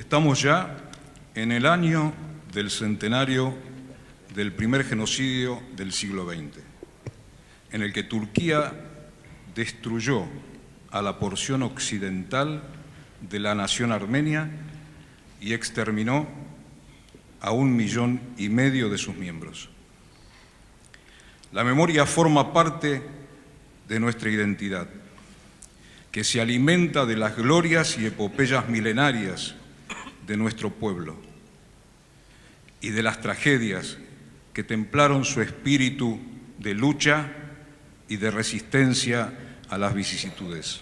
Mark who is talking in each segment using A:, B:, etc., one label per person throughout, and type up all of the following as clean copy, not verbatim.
A: Estamos ya en el año del centenario del primer genocidio del siglo XX, en el que Turquía destruyó a la porción occidental de la nación armenia y exterminó a 1,5 millones de sus miembros. La memoria forma parte de nuestra identidad, que se alimenta de las glorias y epopeyas milenarias de nuestro pueblo y de las tragedias que templaron su espíritu de lucha y de resistencia a las vicisitudes.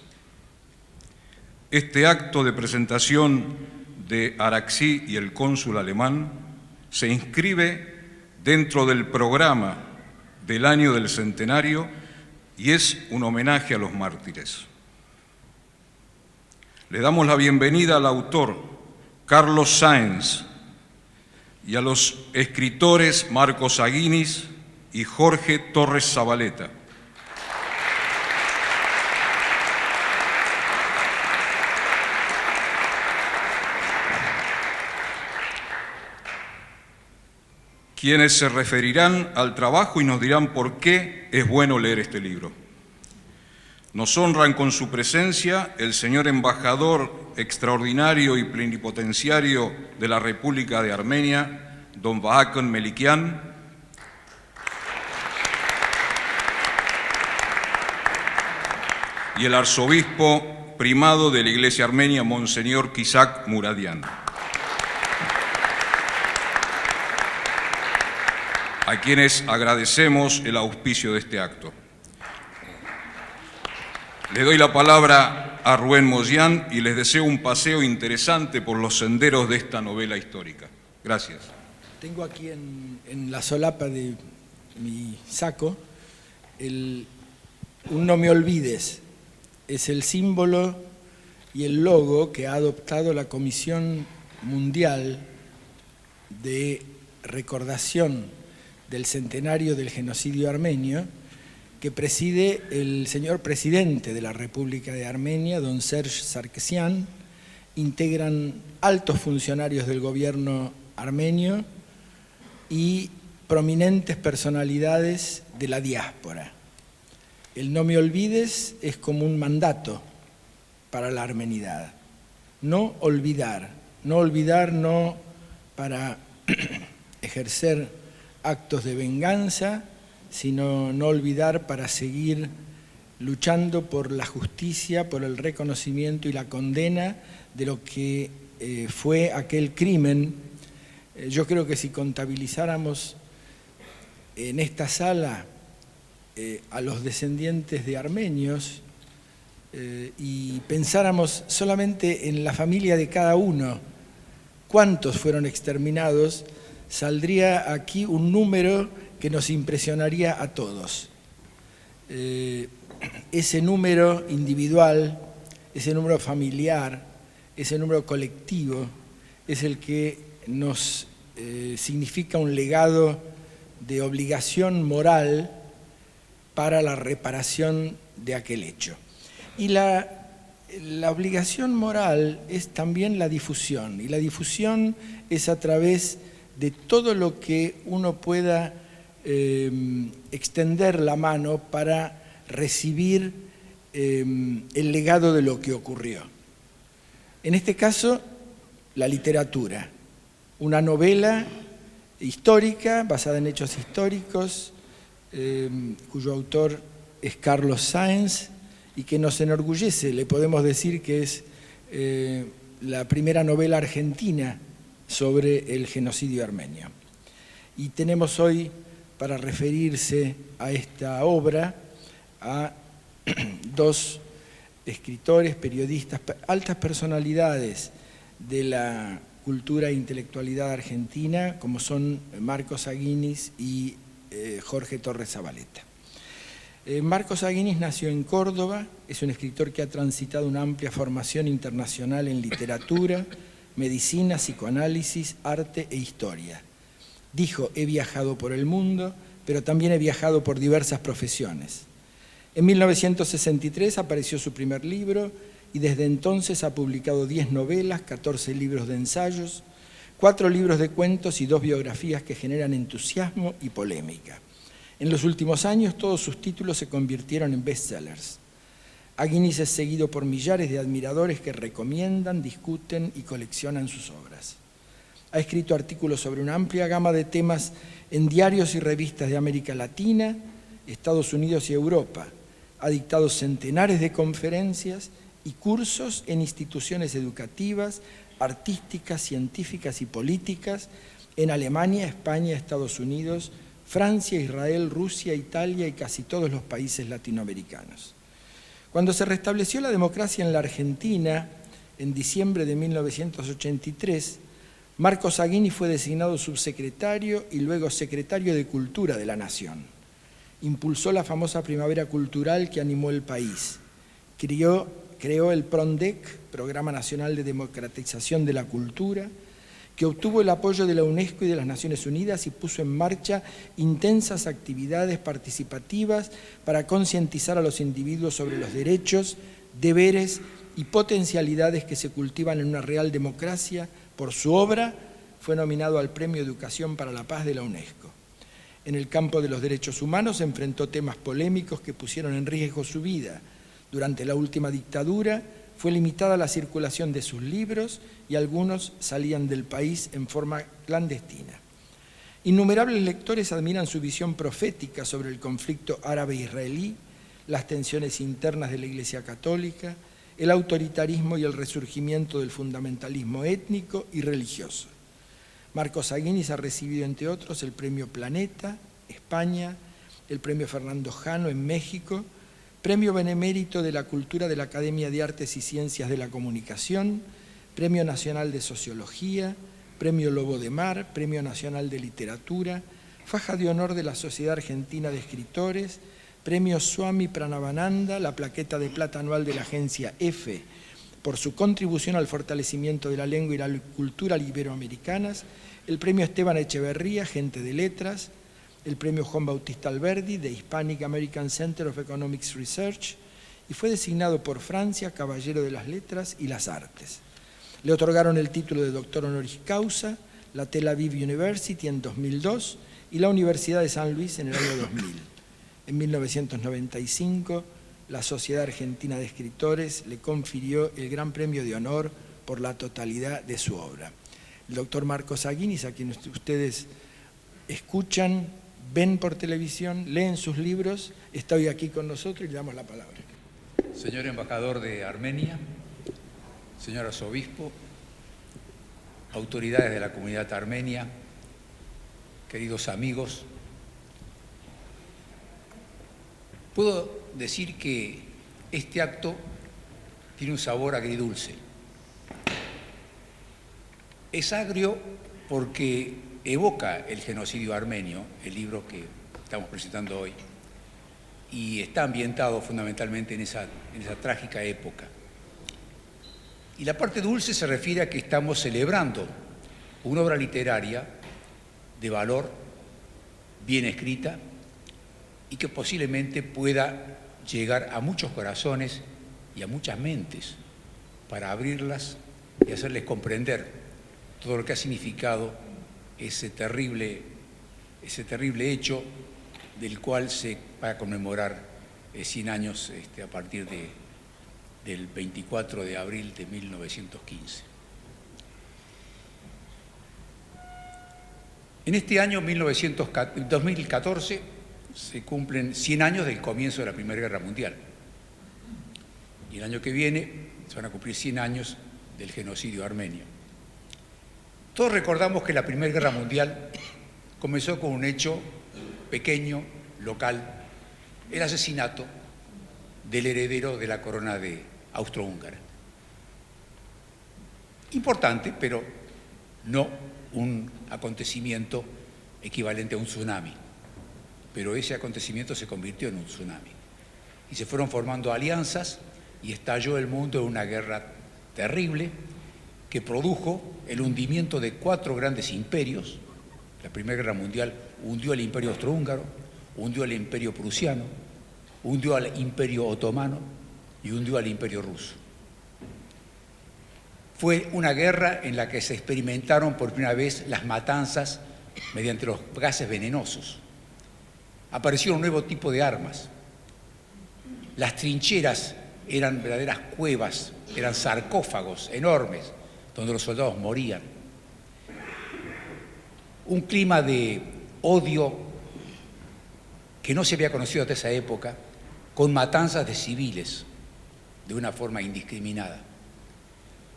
A: Este acto de presentación de Araxi y el cónsul alemán se inscribe dentro del programa del año del centenario y es un homenaje a los mártires. Le damos la bienvenida al autor Carlos Sáenz y a los escritores Marcos Aguinis y Jorge Torres Zabaleta. Quienes se referirán al trabajo y nos dirán por qué es bueno leer este libro. Nos honran con su presencia el señor embajador extraordinario y plenipotenciario de la República de Armenia, don Vahakon Melikian, y el arzobispo primado de la Iglesia Armenia, monseñor Kisak Muradian. A quienes agradecemos el auspicio de este acto. Le doy la palabra a Rubén Mozian y les deseo un paseo interesante por los senderos de esta novela histórica. Gracias.
B: Tengo aquí en la solapa de mi saco un no me olvides. Es el símbolo y el logo que ha adoptado la Comisión Mundial de Recordación del Centenario del Genocidio Armenio, que preside el señor presidente de la República de Armenia, don Serge Sarkisian. Integran altos funcionarios del gobierno armenio y prominentes personalidades de la diáspora. El no me olvides es como un mandato para la armenidad. No olvidar, no para ejercer actos de venganza, sino no olvidar para seguir luchando por la justicia, por el reconocimiento y la condena de lo que fue aquel crimen. Yo creo que si contabilizáramos en esta sala a los descendientes de armenios y pensáramos solamente en la familia de cada uno, cuántos fueron exterminados, saldría aquí un número que nos impresionaría a todos. Ese número individual, ese número familiar, ese número colectivo, es el que nos significa un legado de obligación moral para la reparación de aquel hecho. Y la obligación moral es también la difusión, y la difusión es a través de todo lo que uno pueda extender la mano para recibir el legado de lo que ocurrió. En este caso, la literatura, una novela histórica basada en hechos históricos, cuyo autor es Carlos Sáenz y que nos enorgullece. Le podemos decir que es la primera novela argentina sobre el genocidio armenio. Y tenemos hoy, para referirse a esta obra, a dos escritores, periodistas, altas personalidades de la cultura e intelectualidad argentina, como son Marcos Aguinis y Jorge Torres Zabaleta. Marcos Aguinis nació en Córdoba, es un escritor que ha transitado una amplia formación internacional en literatura, medicina, psicoanálisis, arte e historia. Dijo, he viajado por el mundo, pero también he viajado por diversas profesiones. En 1963 apareció su primer libro y desde entonces ha publicado 10 novelas, 14 libros de ensayos, 4 libros de cuentos y 2 biografías que generan entusiasmo y polémica. En los últimos años todos sus títulos se convirtieron en bestsellers. Aguinis es seguido por millares de admiradores que recomiendan, discuten y coleccionan sus obras. Ha escrito artículos sobre una amplia gama de temas en diarios y revistas de América Latina, Estados Unidos y Europa. Ha dictado centenares de conferencias y cursos en instituciones educativas, artísticas, científicas y políticas en Alemania, España, Estados Unidos, Francia, Israel, Rusia, Italia y casi todos los países latinoamericanos. Cuando se restableció la democracia en la Argentina, en diciembre de 1983, Marcos Aguinis fue designado subsecretario y luego secretario de Cultura de la Nación. Impulsó la famosa primavera cultural que animó el país. Creó el PRONDEC, Programa Nacional de Democratización de la Cultura, que obtuvo el apoyo de la UNESCO y de las Naciones Unidas y puso en marcha intensas actividades participativas para concientizar a los individuos sobre los derechos, deberes y potencialidades que se cultivan en una real democracia. Por su obra fue nominado al Premio Educación para la Paz de la UNESCO. En el campo de los derechos humanos enfrentó temas polémicos que pusieron en riesgo su vida. Durante la última dictadura fue limitada la circulación de sus libros y algunos salían del país en forma clandestina. Innumerables lectores admiran su visión profética sobre el conflicto árabe-israelí, las tensiones internas de la Iglesia Católica, el autoritarismo y el resurgimiento del fundamentalismo étnico y religioso. Marcos Aguinis ha recibido, entre otros, el Premio Planeta, España, el Premio Fernando Jano en México, Premio Benemérito de la Cultura de la Academia de Artes y Ciencias de la Comunicación, Premio Nacional de Sociología, Premio Lobo de Mar, Premio Nacional de Literatura, Faja de Honor de la Sociedad Argentina de Escritores, Premio Swami Pranavananda, la plaqueta de plata anual de la agencia EFE por su contribución al fortalecimiento de la lengua y la cultura iberoamericanas, el Premio Esteban Echeverría, Gente de Letras, el Premio Juan Bautista Alberdi de Hispanic American Center of Economics Research y fue designado por Francia Caballero de las Letras y las Artes. Le otorgaron el título de doctor honoris causa la Tel Aviv University en 2002 y la Universidad de San Luis en el año 2000. En 1995, la Sociedad Argentina de Escritores le confirió el Gran Premio de Honor por la totalidad de su obra. El doctor Marcos Aguinis, a quien ustedes escuchan, ven por televisión, leen sus libros, está hoy aquí con nosotros y le damos la palabra.
C: Señor embajador de Armenia, señor arzobispo, autoridades de la comunidad armenia, queridos amigos, puedo decir que este acto tiene un sabor agridulce. Es agrio porque evoca el genocidio armenio, el libro que estamos presentando hoy, y está ambientado fundamentalmente en esa trágica época. Y la parte dulce se refiere a que estamos celebrando una obra literaria de valor, bien escrita, y que posiblemente pueda llegar a muchos corazones y a muchas mentes para abrirlas y hacerles comprender todo lo que ha significado ese terrible hecho del cual se va a conmemorar 100 años a partir del 24 de abril de 1915. En este año 2014 se cumplen 100 años del comienzo de la Primera Guerra Mundial. Y el año que viene se van a cumplir 100 años del genocidio armenio. Todos recordamos que la Primera Guerra Mundial comenzó con un hecho pequeño, local, el asesinato del heredero de la corona de austrohúngara. Importante, pero no un acontecimiento equivalente a un tsunami. Pero ese acontecimiento se convirtió en un tsunami. Y se fueron formando alianzas y estalló el mundo en una guerra terrible que produjo el hundimiento de 4 grandes imperios. La Primera Guerra Mundial hundió al Imperio Austrohúngaro, hundió al Imperio Prusiano, hundió al Imperio Otomano y hundió al Imperio Ruso. Fue una guerra en la que se experimentaron por primera vez las matanzas mediante los gases venenosos. Apareció un nuevo tipo de armas. Las trincheras eran verdaderas cuevas, eran sarcófagos enormes donde los soldados morían. Un clima de odio que no se había conocido hasta esa época, con matanzas de civiles de una forma indiscriminada.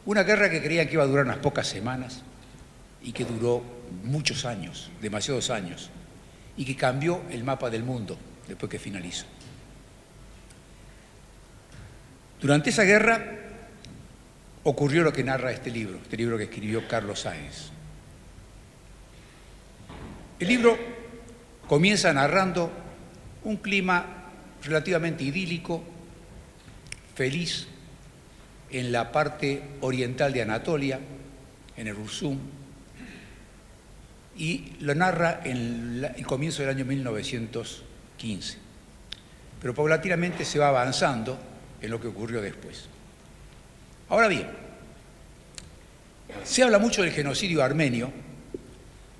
C: Una guerra que creían que iba a durar unas pocas semanas y que duró muchos años, demasiados años, y que cambió el mapa del mundo después que finalizó. Durante esa guerra ocurrió lo que narra este libro que escribió Carlos Sáenz. El libro comienza narrando un clima relativamente idílico, feliz, en la parte oriental de Anatolia, en el Ursum, y lo narra en el comienzo del año 1915. Pero paulatinamente se va avanzando en lo que ocurrió después. Ahora bien, se habla mucho del genocidio armenio,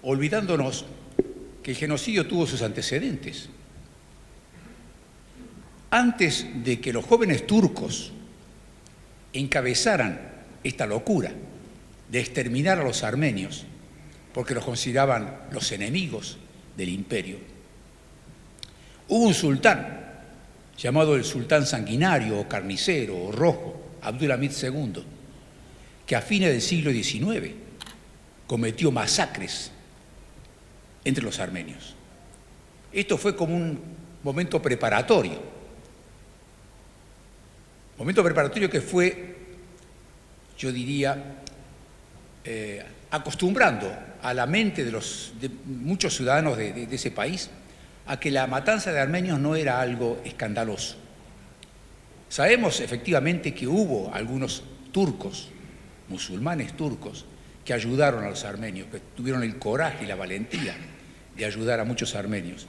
C: olvidándonos que el genocidio tuvo sus antecedentes. Antes de que los jóvenes turcos encabezaran esta locura de exterminar a los armenios, porque los consideraban los enemigos del imperio, hubo un sultán llamado el sultán sanguinario o carnicero o rojo, Abdülhamid II, que a fines del siglo XIX cometió masacres entre los armenios. Esto fue como un momento preparatorio que fue, yo diría, acostumbrando a la mente de muchos ciudadanos de ese país a que la matanza de armenios no era algo escandaloso. Sabemos efectivamente que hubo algunos turcos, musulmanes turcos, que ayudaron a los armenios, que tuvieron el coraje y la valentía de ayudar a muchos armenios,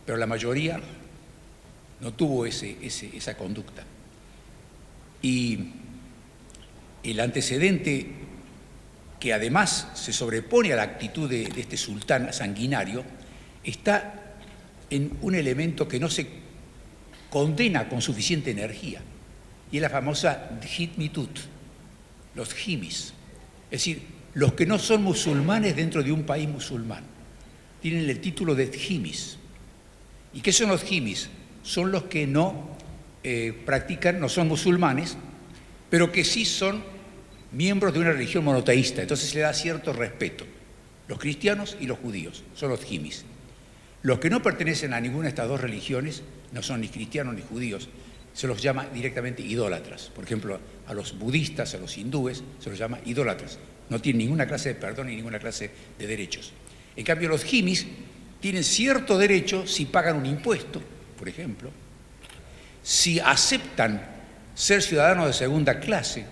C: pero la mayoría no tuvo esa conducta. Y el antecedente que además se sobrepone a la actitud de este sultán sanguinario está en un elemento que no se condena con suficiente energía, y es la famosa Dhimmitut, los jimis, es decir, los que no son musulmanes dentro de un país musulmán, tienen el título de jimis. ¿Y qué son los jimis? Son los que no practican, no son musulmanes, pero que sí son miembros de una religión monoteísta, entonces se le da cierto respeto. Los cristianos y los judíos son los jimis. Los que no pertenecen a ninguna de estas dos religiones, no son ni cristianos ni judíos, se los llama directamente idólatras. Por ejemplo, a los budistas, a los hindúes, se los llama idólatras. No tienen ninguna clase de perdón ni ninguna clase de derechos. En cambio, los jimis tienen cierto derecho si pagan un impuesto, por ejemplo, si aceptan ser ciudadanos de segunda clase,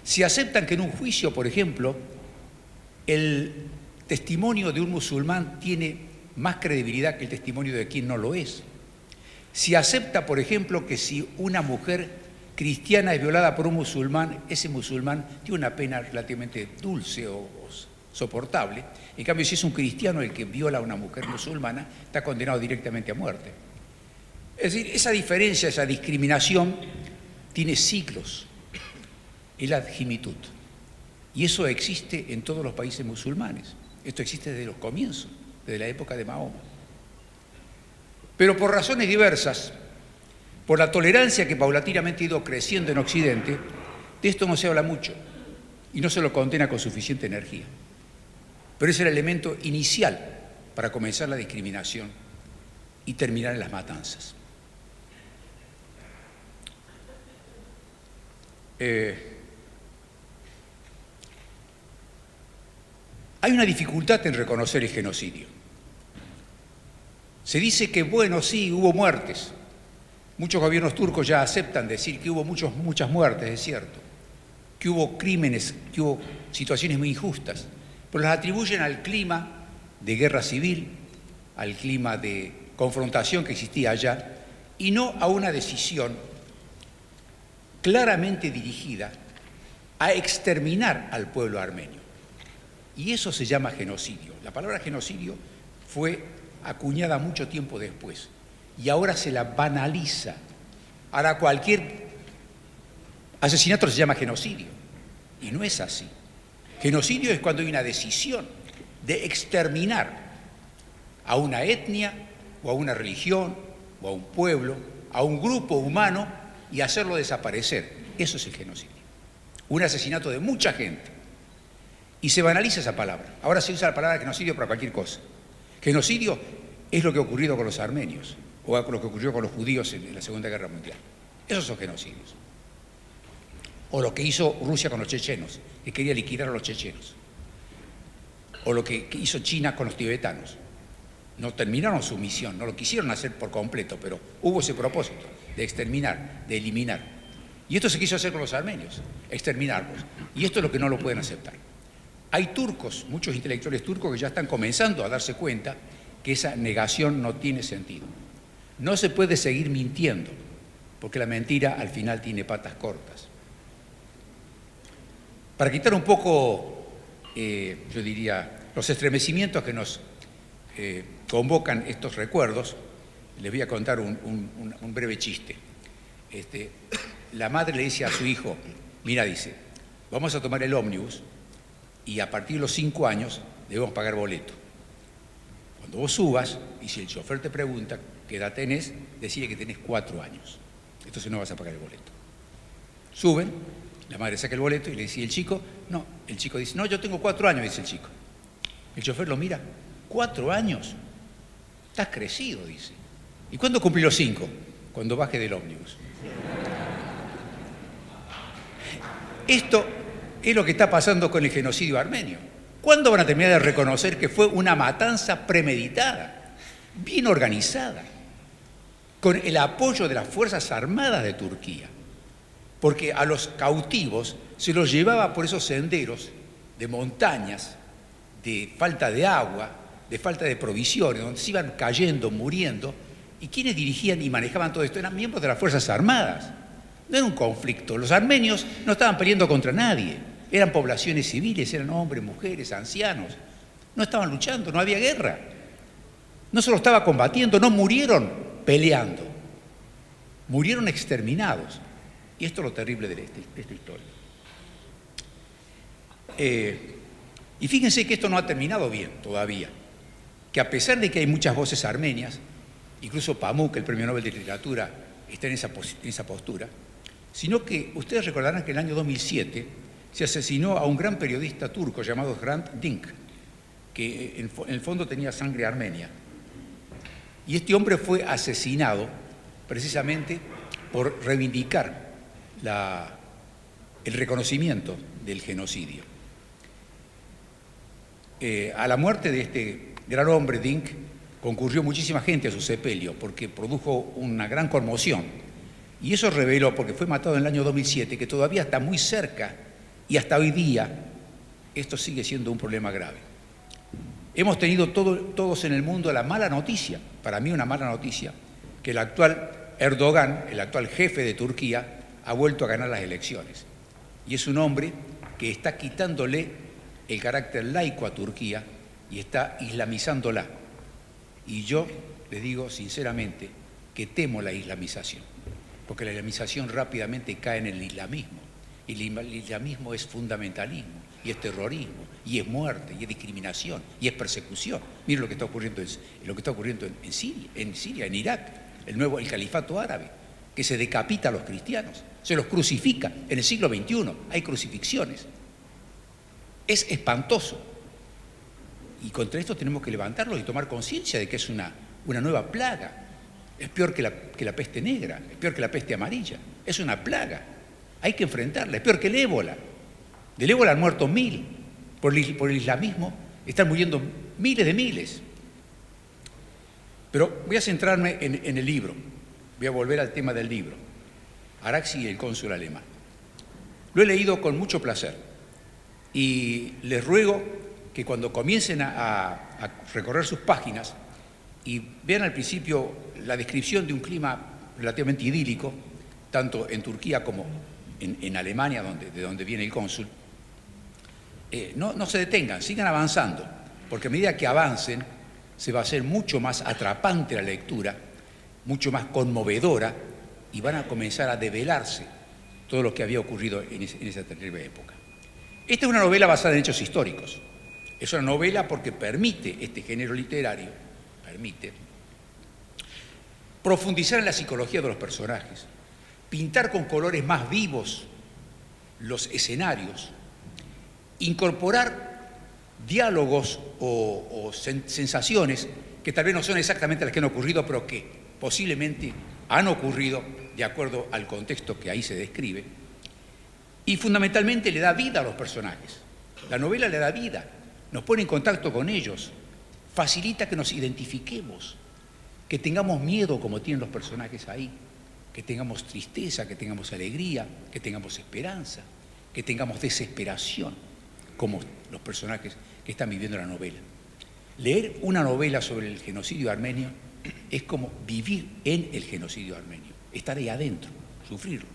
C: si aceptan que en un juicio, por ejemplo, el testimonio de un musulmán tiene más credibilidad que el testimonio de quien no lo es. Si acepta, por ejemplo, que si una mujer cristiana es violada por un musulmán, ese musulmán tiene una pena relativamente dulce o soportable. En cambio, si es un cristiano el que viola a una mujer musulmana, está condenado directamente a muerte. Es decir, esa diferencia, esa discriminación, tiene siglos. Es la Dhimmitut. Y eso existe en todos los países musulmanes. Esto existe desde los comienzos, desde la época de Mahoma. Pero por razones diversas, por la tolerancia que paulatinamente ha ido creciendo en Occidente, de esto no se habla mucho y no se lo condena con suficiente energía. Pero es el elemento inicial para comenzar la discriminación y terminar en las matanzas. Hay una dificultad en reconocer el genocidio. Se dice que, bueno, sí, hubo muertes. Muchos gobiernos turcos ya aceptan decir que hubo muchas muertes, es cierto. Que hubo crímenes, que hubo situaciones muy injustas. Pero las atribuyen al clima de guerra civil, al clima de confrontación que existía allá, y no a una decisión claramente dirigida a exterminar al pueblo armenio. Y eso se llama genocidio. La palabra genocidio fue acuñada mucho tiempo después y ahora se la banaliza. Ahora cualquier asesinato se llama genocidio y no es así. Genocidio es cuando hay una decisión de exterminar a una etnia o a una religión o a un pueblo, a un grupo humano y hacerlo desaparecer. Eso es el genocidio. Un asesinato de mucha gente. Y se banaliza esa palabra. Ahora se usa la palabra genocidio para cualquier cosa. Genocidio es lo que ha ocurrido con los armenios o lo que ocurrió con los judíos en la Segunda Guerra Mundial. Esos son genocidios. O lo que hizo Rusia con los chechenos, que quería liquidar a los chechenos. O lo que hizo China con los tibetanos. No terminaron su misión, no lo quisieron hacer por completo, pero hubo ese propósito de exterminar, de eliminar. Y esto se quiso hacer con los armenios, exterminarlos. Y esto es lo que no lo pueden aceptar. Hay turcos, muchos intelectuales turcos que ya están comenzando a darse cuenta que esa negación no tiene sentido. No se puede seguir mintiendo, porque la mentira al final tiene patas cortas. Para quitar un poco, yo diría, los estremecimientos que nos convocan estos recuerdos, les voy a contar un breve chiste. La madre le dice a su hijo, mira, dice, vamos a tomar el ómnibus y a partir de los 5 años debemos pagar boleto. Cuando vos subas, y si el chofer te pregunta qué edad tenés, decile que tenés 4 años. Entonces no vas a pagar el boleto. Suben, la madre saca el boleto y le dice, ¿y el chico? No, el chico dice, no, yo tengo 4 años, dice el chico. El chofer lo mira, 4 años, estás crecido, dice. ¿Y cuándo cumplí los 5? Cuando baje del ómnibus. Esto es lo que está pasando con el genocidio armenio. ¿Cuándo van a terminar de reconocer que fue una matanza premeditada, bien organizada, con el apoyo de las Fuerzas Armadas de Turquía? Porque a los cautivos se los llevaba por esos senderos de montañas, de falta de agua, de falta de provisiones, donde se iban cayendo, muriendo. ¿Y quienes dirigían y manejaban todo esto? Eran miembros de las Fuerzas Armadas. No era un conflicto. Los armenios no estaban peleando contra nadie. Eran poblaciones civiles, eran hombres, mujeres, ancianos. No estaban luchando, no había guerra. No se lo estaba combatiendo, no murieron peleando. Murieron exterminados. Y esto es lo terrible de esta historia. Y fíjense que esto no ha terminado bien todavía. Que a pesar de que hay muchas voces armenias, incluso Pamuk, el Premio Nobel de Literatura, está en esa postura, sino que ustedes recordarán que en el año 2007 se asesinó a un gran periodista turco llamado Hrant Dink, que en el fondo tenía sangre armenia. Y este hombre fue asesinado precisamente por reivindicar el reconocimiento del genocidio. A la muerte de este gran hombre, Dink, concurrió muchísima gente a su sepelio porque produjo una gran conmoción. Y eso reveló, porque fue matado en el año 2007, que todavía está muy cerca y hasta hoy día esto sigue siendo un problema grave. Hemos tenido todos en el mundo la mala noticia, para mí una mala noticia, que el actual Erdogan, el actual jefe de Turquía, ha vuelto a ganar las elecciones. Y es un hombre que está quitándole el carácter laico a Turquía y está islamizándola. Y yo le digo sinceramente que temo la islamización, porque la islamización rápidamente cae en el islamismo. Y el islamismo es fundamentalismo, y es terrorismo, y es muerte, y es discriminación, y es persecución. Miren lo que está ocurriendo en Siria, en Irak, el califato árabe, que se decapita a los cristianos, se los crucifica. En el siglo XXI hay crucifixiones. Es espantoso. Y contra esto tenemos que levantarnos y tomar conciencia de que es una nueva plaga. Es peor que la peste negra, es peor que la peste amarilla. Es una plaga. Hay que enfrentarla. Es peor que el ébola. Del ébola han muerto 1000. Por el islamismo están muriendo miles de miles. Pero voy a centrarme en el libro. Voy a volver al tema del libro. Araxi y el cónsul alemán. Lo he leído con mucho placer. Y les ruego que cuando comiencen a recorrer sus páginas y vean al principio la descripción de un clima relativamente idílico, tanto en Turquía como en Alemania, de donde viene el cónsul, no se detengan, sigan avanzando, porque a medida que avancen se va a hacer mucho más atrapante la lectura, mucho más conmovedora, y van a comenzar a develarse todo lo que había ocurrido en esa terrible época. Esta es una novela basada en hechos históricos. Es una novela porque permite, este género literario, permite profundizar en la psicología de los personajes, pintar con colores más vivos los escenarios, incorporar diálogos o sensaciones que tal vez no son exactamente las que han ocurrido, pero que posiblemente han ocurrido de acuerdo al contexto que ahí se describe, y fundamentalmente le da vida a los personajes. La novela le da vida, nos pone en contacto con ellos, facilita que nos identifiquemos, que tengamos miedo como tienen los personajes ahí, que tengamos tristeza, que tengamos alegría, que tengamos esperanza, que tengamos desesperación, como los personajes que están viviendo la novela. Leer una novela sobre el genocidio armenio es como vivir en el genocidio armenio, estar ahí adentro, sufrirlo.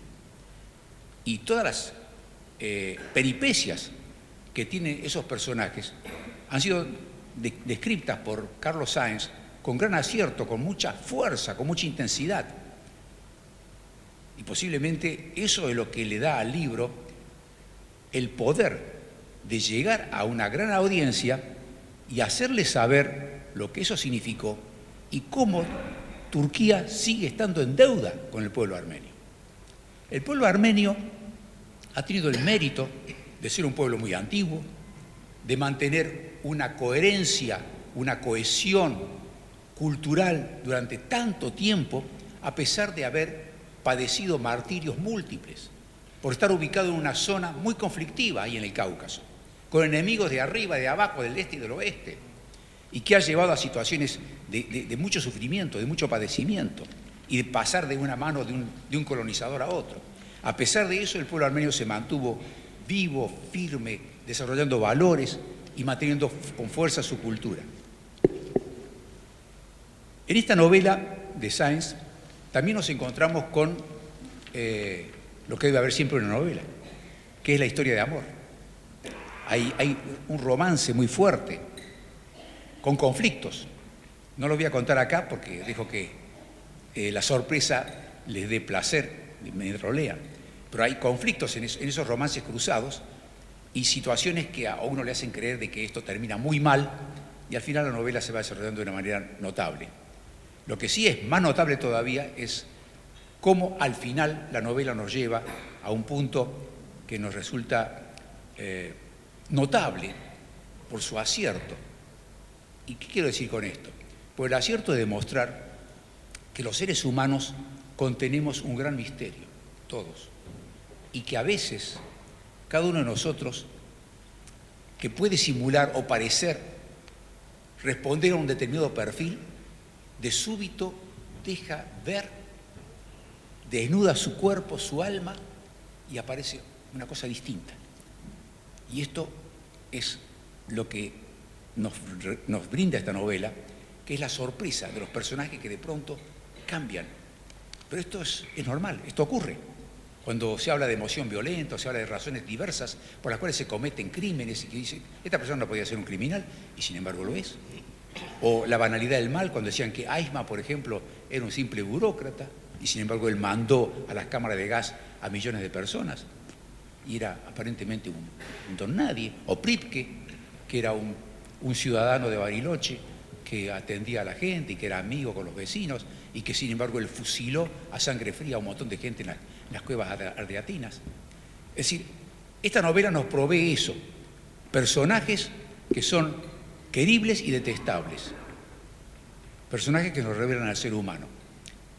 C: Y todas las peripecias que tienen esos personajes han sido descritas por Carlos Sáenz con gran acierto, con mucha fuerza, con mucha intensidad. Y posiblemente eso es lo que le da al libro el poder de llegar a una gran audiencia y hacerle saber lo que eso significó y cómo Turquía sigue estando en deuda con el pueblo armenio. El pueblo armenio ha tenido el mérito de ser un pueblo muy antiguo, de mantener una coherencia, una cohesión cultural durante tanto tiempo, a pesar de haber padecido martirios múltiples, por estar ubicado en una zona muy conflictiva ahí en el Cáucaso, con enemigos de arriba, de abajo, del este y del oeste, y que ha llevado a situaciones de mucho sufrimiento, de mucho padecimiento, y de pasar de una mano de un colonizador a otro. A pesar de eso, el pueblo armenio se mantuvo vivo, firme, desarrollando valores y manteniendo con fuerza su cultura. En esta novela de Sáenz también nos encontramos con lo que debe haber siempre en una novela, que es la historia de amor. Hay un romance muy fuerte, con conflictos. No lo voy a contar acá porque dejo que la sorpresa les dé placer mientras lo lean. Pero hay conflictos en esos romances cruzados y situaciones que a uno le hacen creer de que esto termina muy mal y al final la novela se va desarrollando de una manera notable. Lo que sí es más notable todavía es cómo al final la novela nos lleva a un punto que nos resulta notable por su acierto. ¿Y qué quiero decir con esto? Pues el acierto de demostrar que los seres humanos contenemos un gran misterio, todos, y que a veces cada uno de nosotros, que puede simular o parecer responder a un determinado perfil, de súbito deja ver, desnuda su cuerpo, su alma, y aparece una cosa distinta. Y esto es lo que nos brinda esta novela, que es la sorpresa de los personajes que de pronto cambian. Pero esto es normal, esto ocurre. Cuando se habla de emoción violenta, se habla de razones diversas por las cuales se cometen crímenes y que dice, esta persona no podía ser un criminal y sin embargo lo es. O la banalidad del mal, cuando decían que Eichmann, por ejemplo, era un simple burócrata y sin embargo él mandó a las cámaras de gas a millones de personas y era aparentemente un don nadie. O Pripke, que era un ciudadano de Bariloche que atendía a la gente y que era amigo con los vecinos y que sin embargo él fusiló a sangre fría a un montón de gente en las cuevas ardeatinas. Es decir, esta novela nos provee eso, personajes que son queribles y detestables, personajes que nos revelan al ser humano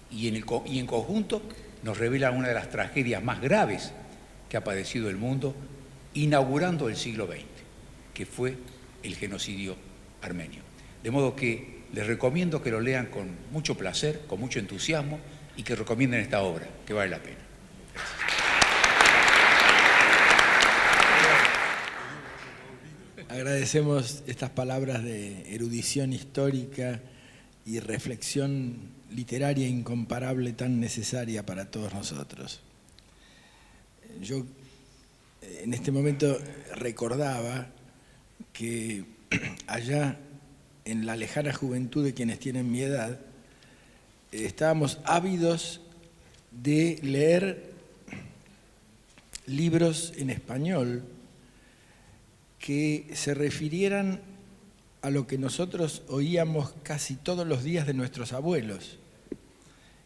C: y en conjunto nos revelan una de las tragedias más graves que ha padecido el mundo, inaugurando el siglo XX, que fue el genocidio armenio. De modo que les recomiendo que lo lean con mucho placer, con mucho entusiasmo y que recomienden esta obra, que vale la pena.
B: Agradecemos estas palabras de erudición histórica y reflexión literaria incomparable tan necesaria para todos nosotros. Yo en este momento recordaba que allá en la lejana juventud de quienes tienen mi edad, estábamos ávidos de leer libros en español que se refirieran a lo que nosotros oíamos casi todos los días de nuestros abuelos.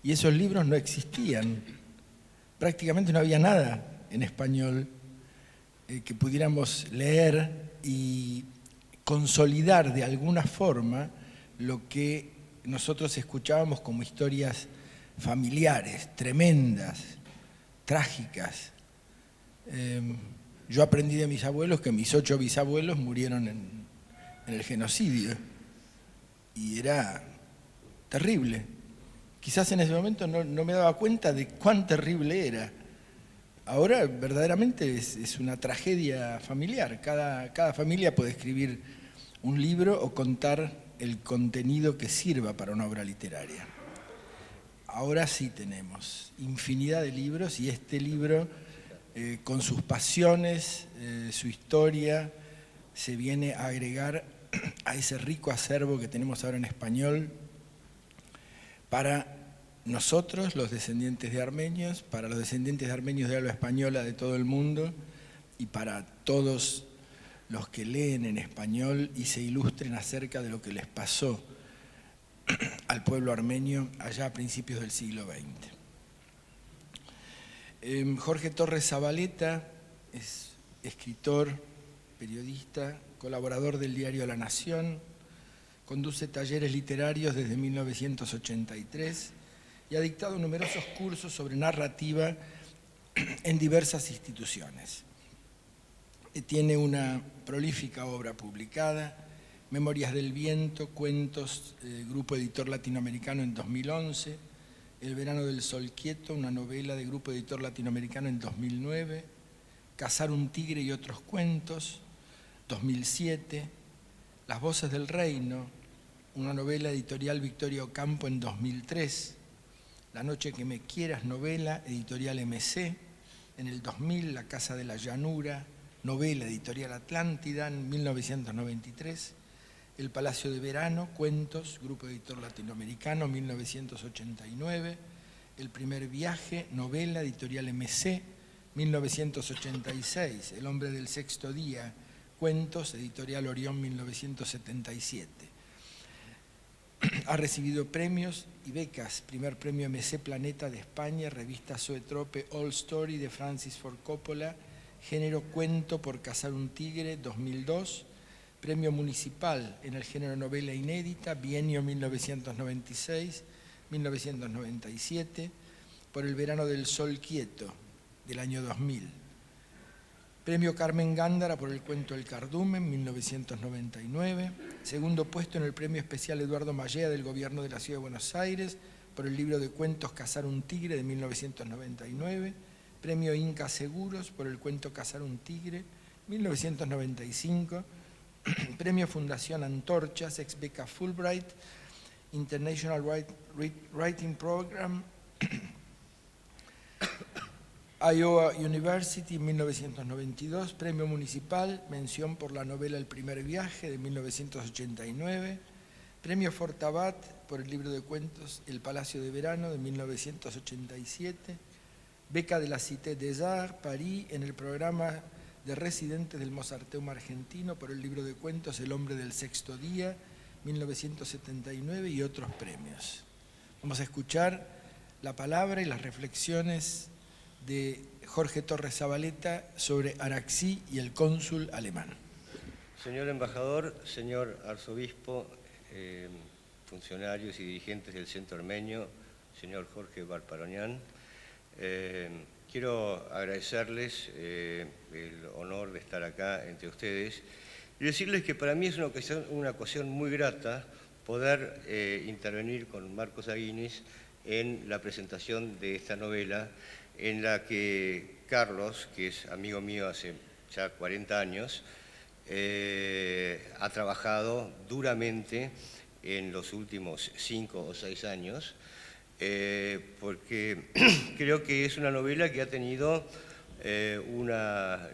B: Y esos libros no existían. Prácticamente no había nada en español que pudiéramos leer y consolidar de alguna forma lo que nosotros escuchábamos como historias familiares, tremendas, trágicas. Yo aprendí de mis abuelos que mis 8 bisabuelos murieron en el genocidio y era terrible. Quizás en ese momento no me daba cuenta de cuán terrible era. Ahora verdaderamente es una tragedia familiar. Cada familia puede escribir un libro o contar el contenido que sirva para una obra literaria. Ahora sí tenemos infinidad de libros y este libro, con sus pasiones, su historia, se viene a agregar a ese rico acervo que tenemos ahora en español para nosotros, los descendientes de armenios, para los descendientes de armenios de habla española de todo el mundo y para todos los que leen en español y se ilustren acerca de lo que les pasó al pueblo armenio allá a principios del siglo XX. Jorge Torres Zabaleta es escritor, periodista, colaborador del diario La Nación, conduce talleres literarios desde 1983 y ha dictado numerosos cursos sobre narrativa en diversas instituciones. Tiene una prolífica obra publicada, Memorias del Viento, Cuentos, Grupo Editor Latinoamericano en 2011, El Verano del Sol Quieto, una novela de Grupo Editor Latinoamericano en 2009, Cazar un tigre y otros cuentos, 2007, Las voces del reino, una novela editorial Victoria Ocampo en 2003, La noche que me quieras, novela editorial MC, en el 2000 La casa de la llanura, novela editorial Atlántida en 1993, El palacio de verano, cuentos, Grupo Editor Latinoamericano, 1989, El primer viaje, novela editorial MC, 1986, El hombre del sexto día, cuentos, editorial Orión, 1977. Ha recibido premios y becas, primer premio MC Planeta de España, revista Zoetrope All Story de Francis Ford Coppola, género cuento por Cazar un tigre, 2002, premio municipal en el género novela inédita, bienio 1996-1997, por El verano del sol quieto, del año 2000. Premio Carmen Gándara por el cuento El cardumen, 1999. Segundo puesto en el premio especial Eduardo Mallea del Gobierno de la Ciudad de Buenos Aires por el libro de cuentos Cazar un tigre, de 1999. Premio Inca Seguros por el cuento Cazar un tigre, 1995. Premio Fundación Antorchas, ex beca Fulbright, International Writing Program, Iowa University, 1992, Premio Municipal, mención por la novela El primer viaje, de 1989, Premio Fortabat por el libro de cuentos El palacio de verano, de 1987, beca de la Cité des Arts, París, en el programa de residentes del Mozarteum argentino por el libro de cuentos El hombre del sexto día, 1979, y otros premios. Vamos a escuchar la palabra y las reflexiones de Jorge Torres Zabaleta sobre Araxi y el cónsul alemán.
D: Señor embajador, señor arzobispo, funcionarios y dirigentes del Centro Armenio, señor Jorge Barparonian, quiero agradecerles el honor de estar acá entre ustedes y decirles que para mí es una ocasión muy grata poder intervenir con Marcos Aguinis en la presentación de esta novela en la que Carlos, que es amigo mío hace ya 40 años, ha trabajado duramente en los últimos 5 o 6 años, porque creo que es una novela que ha tenido una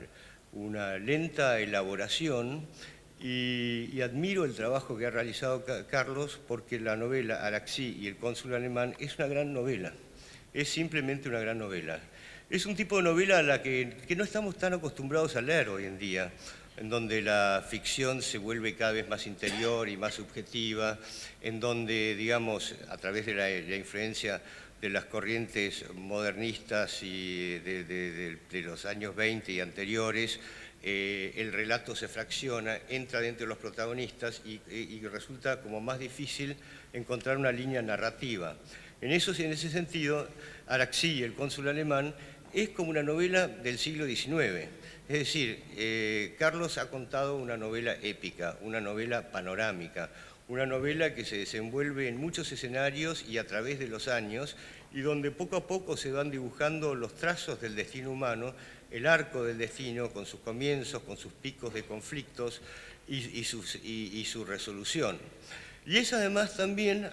D: lenta elaboración y admiro el trabajo que ha realizado Carlos, porque la novela Araxi y el cónsul alemán es una gran novela, es simplemente una gran novela. Es un tipo de novela a la que no estamos tan acostumbrados a leer hoy en día, en donde la ficción se vuelve cada vez más interior y más subjetiva, en donde, digamos, a través de la influencia de las corrientes modernistas y de los años 20 y anteriores, el relato se fracciona, entra dentro de los protagonistas y resulta como más difícil encontrar una línea narrativa. En ese sentido, Araxi, el cónsul alemán, es como una novela del siglo XIX. Es decir, Carlos ha contado una novela épica, una novela panorámica, una novela que se desenvuelve en muchos escenarios y a través de los años, y donde poco a poco se van dibujando los trazos del destino humano, el arco del destino, con sus comienzos, con sus picos de conflictos y su resolución. Y es además también,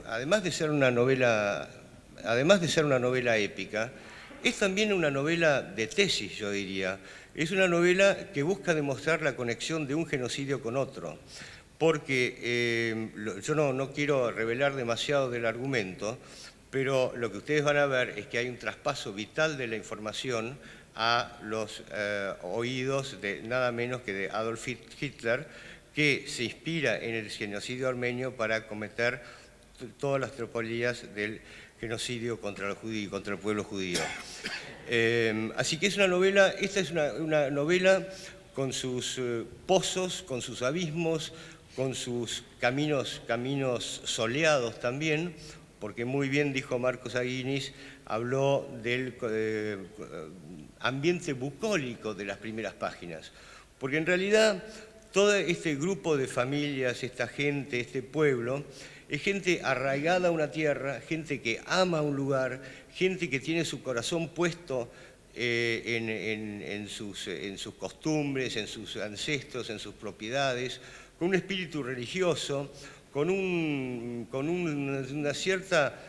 D: además de ser una novela épica, es también una novela de tesis, yo diría. Es una novela que busca demostrar la conexión de un genocidio con otro, porque yo no quiero revelar demasiado del argumento, pero lo que ustedes van a ver es que hay un traspaso vital de la información a los oídos de nada menos que de Adolf Hitler, que se inspira en el genocidio armenio para cometer todas las tropelías del genocidio contra los judíos, contra el pueblo judío. Así que es una novela, esta es una novela con sus pozos, con sus abismos, con sus caminos soleados también, porque muy bien dijo Marcos Aguinis, habló del ambiente bucólico de las primeras páginas, porque en realidad todo este grupo de familias, esta gente, este pueblo, es gente arraigada a una tierra, gente que ama un lugar, gente que tiene su corazón puesto en sus costumbres, en sus ancestros, en sus propiedades, con un espíritu religioso, con una cierta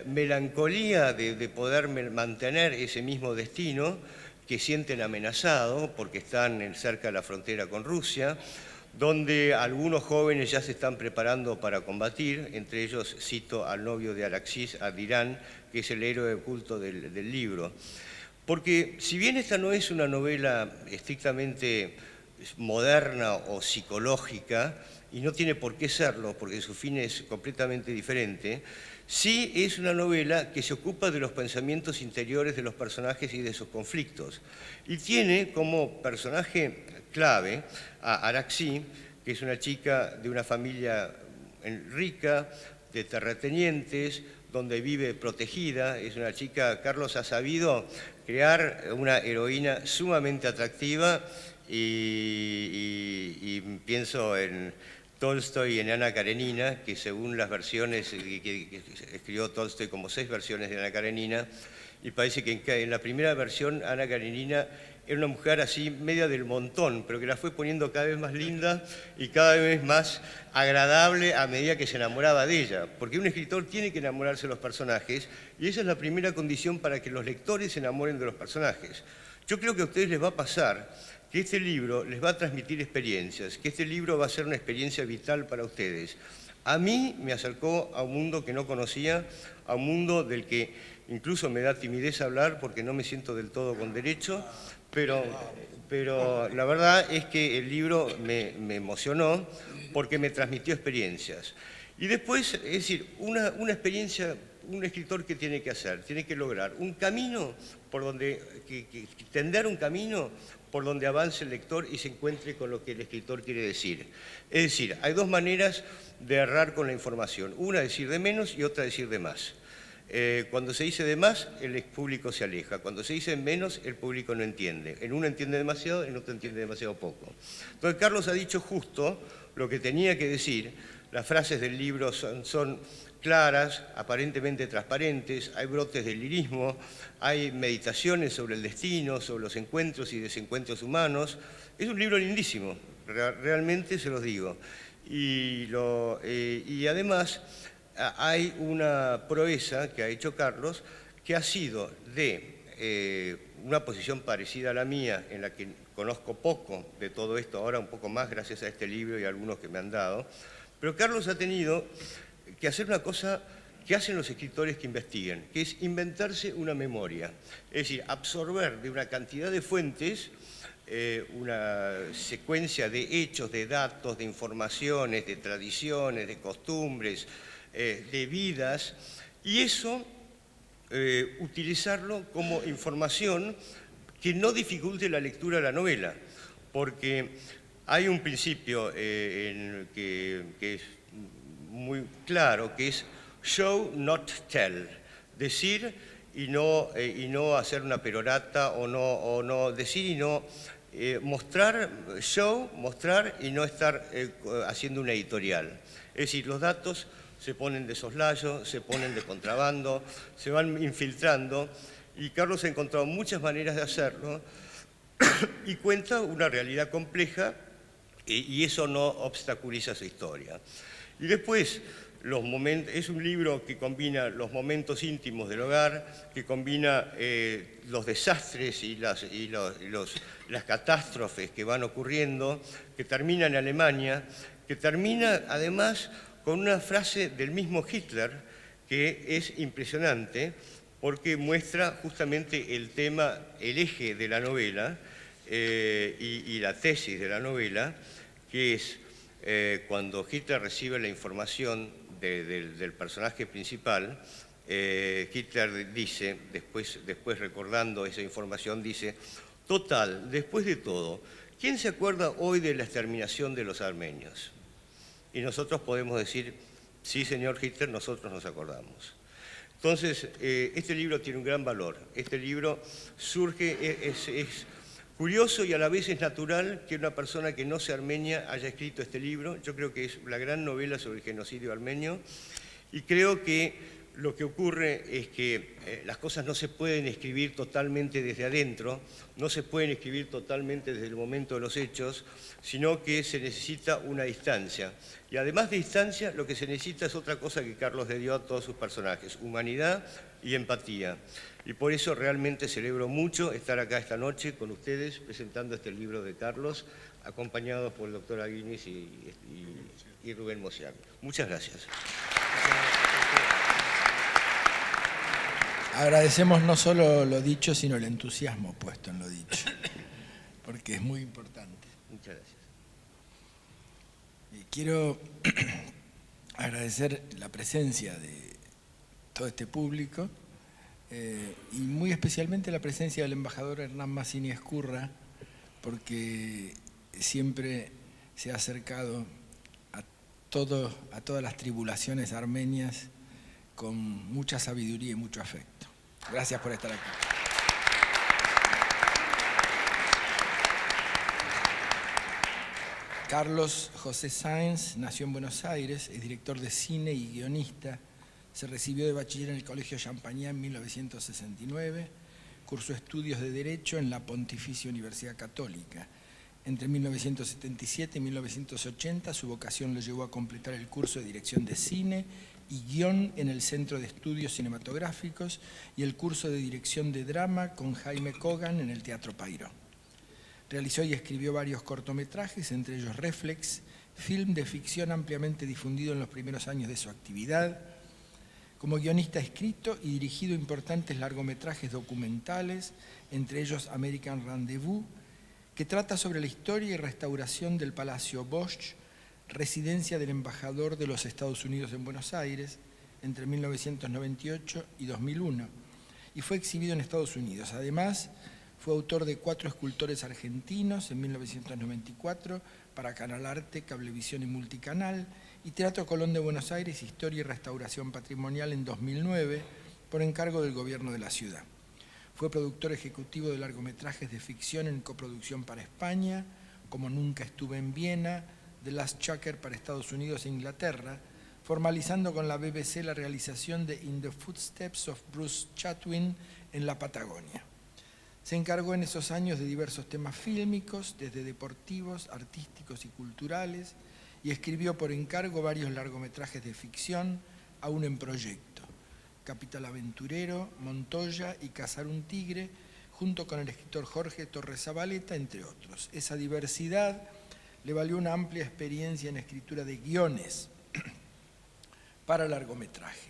D: melancolía de poder mantener ese mismo destino, que sienten amenazado porque están cerca de la frontera con Rusia, donde algunos jóvenes ya se están preparando para combatir, entre ellos cito al novio de Araxis, a Dirán, que es el héroe oculto del libro. Porque si bien esta no es una novela estrictamente moderna o psicológica, y no tiene por qué serlo, porque su fin es completamente diferente, sí es una novela que se ocupa de los pensamientos interiores de los personajes y de sus conflictos. Y tiene como personaje clave a Araxi, que es una chica de una familia rica, de terratenientes, donde vive protegida. Es una chica, Carlos ha sabido crear una heroína sumamente atractiva y pienso en Tolstoy y en Ana Karenina, que según las versiones, que escribió Tolstoy como 6 versiones de Ana Karenina, y parece que en la primera versión Ana Karenina era una mujer así media del montón, pero que la fue poniendo cada vez más linda y cada vez más agradable a medida que se enamoraba de ella, porque un escritor tiene que enamorarse de los personajes y esa es la primera condición para que los lectores se enamoren de los personajes. Yo creo que a ustedes les va a pasar que este libro les va a transmitir experiencias, que este libro va a ser una experiencia vital para ustedes. A mí me acercó a un mundo que no conocía, a un mundo del que incluso me da timidez hablar porque no me siento del todo con derecho, pero la verdad es que el libro me emocionó porque me transmitió experiencias. Y después, es decir, una experiencia, un escritor que tiene que hacer, tiene que lograr un camino por donde, tender un camino por donde avance el lector y se encuentre con lo que el escritor quiere decir. Es decir, hay 2 maneras de errar con la información. Una, decir de menos y otra, decir de más. Cuando se dice de más, el público se aleja. Cuando se dice menos, el público no entiende. En uno entiende demasiado, en otro entiende demasiado poco. Entonces, Carlos ha dicho justo lo que tenía que decir. Las frases del libro son claras, aparentemente transparentes, hay brotes de lirismo, hay meditaciones sobre el destino, sobre los encuentros y desencuentros humanos. Es un libro lindísimo, realmente se los digo. Y además hay una proeza que ha hecho Carlos, que ha sido de una posición parecida a la mía, en la que conozco poco de todo esto, ahora un poco más gracias a este libro y a algunos que me han dado, pero Carlos ha tenido que hacer una cosa que hacen los escritores que investiguen, que es inventarse una memoria, es decir, absorber de una cantidad de fuentes una secuencia de hechos, de datos, de informaciones, de tradiciones, de costumbres, de vidas, y eso utilizarlo como información que no dificulte la lectura de la novela, porque hay un principio que es muy claro, que es show, not tell, decir y no hacer una perorata, o no decir y no mostrar, show, mostrar y no estar haciendo una editorial. Es decir, los datos se ponen de soslayo, se ponen de contrabando, se van infiltrando, y Carlos ha encontrado muchas maneras de hacerlo y cuenta una realidad compleja, y eso no obstaculiza su historia. Y después, es un libro que combina los momentos íntimos del hogar, que combina los desastres y las catástrofes que van ocurriendo, que termina en Alemania, que termina además con una frase del mismo Hitler que es impresionante, porque muestra justamente el tema, el eje de la novela y la tesis de la novela, que es cuando Hitler recibe la información del personaje principal, Hitler dice, después recordando esa información, dice: total, después de todo, ¿quién se acuerda hoy de la exterminación de los armenios? Y nosotros podemos decir: sí, señor Hitler, nosotros nos acordamos. Entonces, este libro tiene un gran valor. Este libro surge, es curioso y a la vez es natural que una persona que no sea armenia haya escrito este libro. Yo creo que es la gran novela sobre el genocidio armenio, y creo que lo que ocurre es que las cosas no se pueden escribir totalmente desde adentro, no se pueden escribir totalmente desde el momento de los hechos, sino que se necesita una distancia. Y además de distancia, lo que se necesita es otra cosa que Carlos le dio a todos sus personajes: humanidad y empatía. Y por eso realmente celebro mucho estar acá esta noche con ustedes presentando este libro de Carlos, acompañados por el doctor Aguinis y Rubén Mosián. Muchas gracias.
B: Agradecemos no solo lo dicho, sino el entusiasmo puesto en lo dicho, porque es muy importante.
D: Muchas gracias.
B: Y quiero agradecer la presencia de todo este público y muy especialmente la presencia del embajador Hernán Mazzini Escurra, porque siempre se ha acercado a todas las tribulaciones armenias con mucha sabiduría y mucho afecto. Gracias por estar aquí. Carlos José Sáenz nació en Buenos Aires, es director de cine y guionista. Se recibió de bachiller en el Colegio Champagnat en 1969, cursó estudios de Derecho en la Pontificia Universidad Católica. Entre 1977 y 1980 su vocación lo llevó a completar el curso de Dirección de Cine y Guión en el Centro de Estudios Cinematográficos y el curso de Dirección de Drama con Jaime Kogan en el Teatro Pairó. Realizó y escribió varios cortometrajes, entre ellos Reflex, film de ficción ampliamente difundido en los primeros años de su actividad. Como guionista ha escrito y dirigido importantes largometrajes documentales, entre ellos American Rendezvous, que trata sobre la historia y restauración del Palacio Bosch, residencia del embajador de los Estados Unidos en Buenos Aires entre 1998 y 2001, y fue exhibido en Estados Unidos. Además, fue autor de 4 escultores argentinos en 1994 para Canal Arte, Cablevisión y Multicanal, y Teatro Colón de Buenos Aires, Historia y Restauración Patrimonial en 2009 por encargo del gobierno de la ciudad. Fue productor ejecutivo de largometrajes de ficción en coproducción para España, como Nunca estuve en Viena, The Last Chucker para Estados Unidos e Inglaterra, formalizando con la BBC la realización de In the Footsteps of Bruce Chatwin en la Patagonia. Se encargó en esos años de diversos temas fílmicos, desde deportivos, artísticos y culturales, y escribió por encargo varios largometrajes de ficción, aún en proyecto: Capital Aventurero, Montoya y Cazar un Tigre, junto con el escritor Jorge Torres Zabaleta, entre otros. Esa diversidad le valió una amplia experiencia en escritura de guiones para largometraje.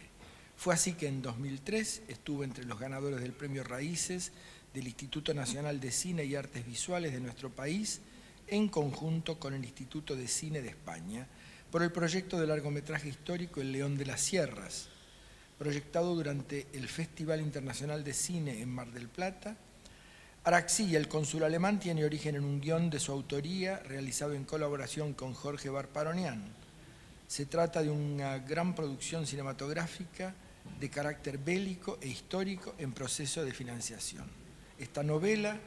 B: Fue así que en 2003 estuvo entre los ganadores del Premio Raíces del Instituto Nacional de Cine y Artes Visuales de nuestro país, en conjunto con el Instituto de Cine de España, por el proyecto de largometraje histórico El León de las Sierras, proyectado durante el Festival Internacional de Cine en Mar del Plata. Araxi, el cónsul alemán, tiene origen en un guión de su autoría realizado en colaboración con Jorge Barparonian. Se trata de una gran producción cinematográfica de carácter bélico e histórico en proceso de financiación. Esta novela,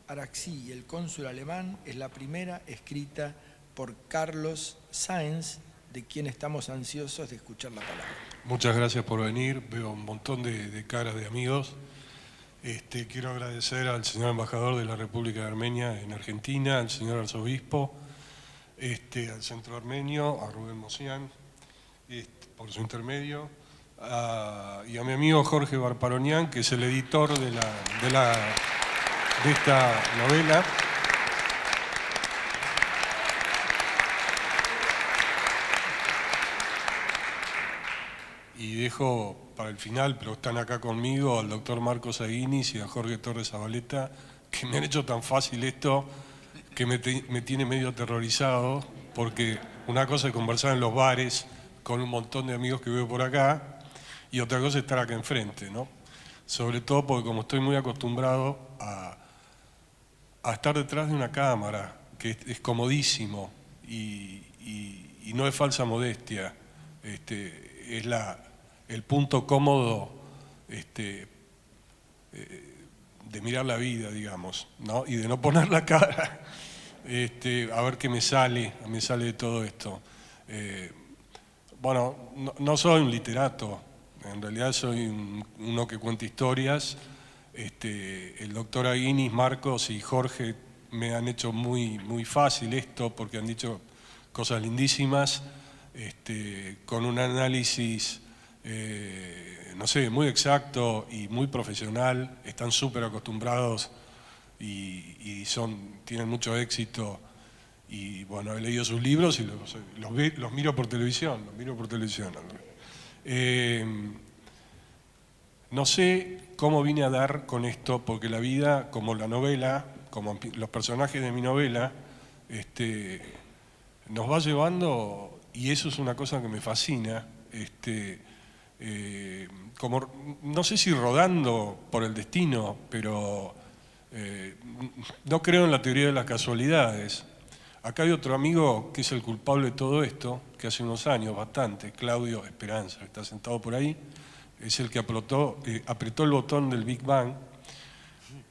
B: Araxi y el cónsul alemán, es la primera escrita por Carlos Sáenz, de quien estamos ansiosos de escuchar la palabra.
E: Muchas gracias por venir, veo un montón de caras de amigos. Quiero agradecer al señor embajador de la República de Armenia en Argentina, al señor arzobispo, al Centro Armenio, a Rubén Mosián, por su intermedio, y a mi amigo Jorge Barparonian, que es el editor de esta novela. Y dejo para el final, pero están acá conmigo, al doctor Marcos Aguinis y a Jorge Torres Zabaleta, que me han hecho tan fácil esto que me tiene medio aterrorizado, porque una cosa es conversar en los bares con un montón de amigos que veo por acá, y otra cosa es estar acá enfrente, ¿no? Sobre todo porque como estoy muy acostumbrado a estar detrás de una cámara, que es comodísimo y no es falsa modestia, es el punto cómodo de mirar la vida, digamos, ¿no? Y de no poner la cara, a ver qué me sale de todo esto. Bueno, no soy un literato, en realidad soy uno que cuenta historias. El doctor Aguinis, Marcos y Jorge me han hecho muy fácil esto, porque han dicho cosas lindísimas, con un análisis, no sé, muy exacto y muy profesional. Están súper acostumbrados y tienen mucho éxito. Y bueno, he leído sus libros y los miro por televisión, No sé cómo vine a dar con esto, porque la vida, como la novela, como los personajes de mi novela, nos va llevando, y eso es una cosa que me fascina, como, no sé si rodando por el destino, pero no creo en la teoría de las casualidades. Acá hay otro amigo que es el culpable de todo esto, que hace unos años, bastante, Claudio Esperanza, que está sentado por ahí, es el que apretó el botón del Big Bang,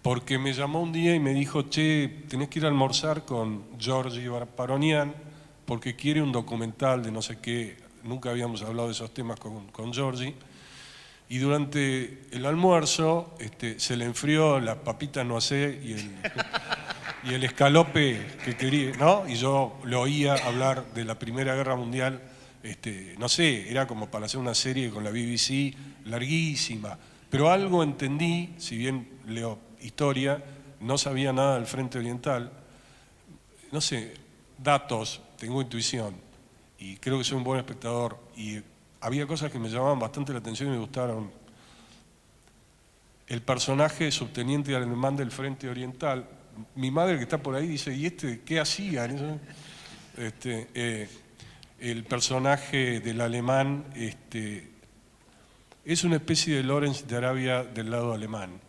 E: porque me llamó un día y me dijo, che, tenés que ir a almorzar con Giorgi Barparonian, porque quiere un documental de no sé qué. Nunca habíamos hablado de esos temas con Giorgi. Y durante el almuerzo se le enfrió las papitas noisé y el escalope que quería, ¿no? Y yo lo oía hablar de la Primera Guerra Mundial, no sé, era como para hacer una serie con la BBC larguísima. Pero algo entendí, si bien leo historia, no sabía nada del Frente Oriental, no sé, datos, tengo intuición y creo que soy un buen espectador, y había cosas que me llamaban bastante la atención y me gustaron. El personaje subteniente alemán del Frente Oriental, mi madre que está por ahí dice, ¿y qué hacía? El personaje del alemán es una especie de Lawrence de Arabia del lado alemán,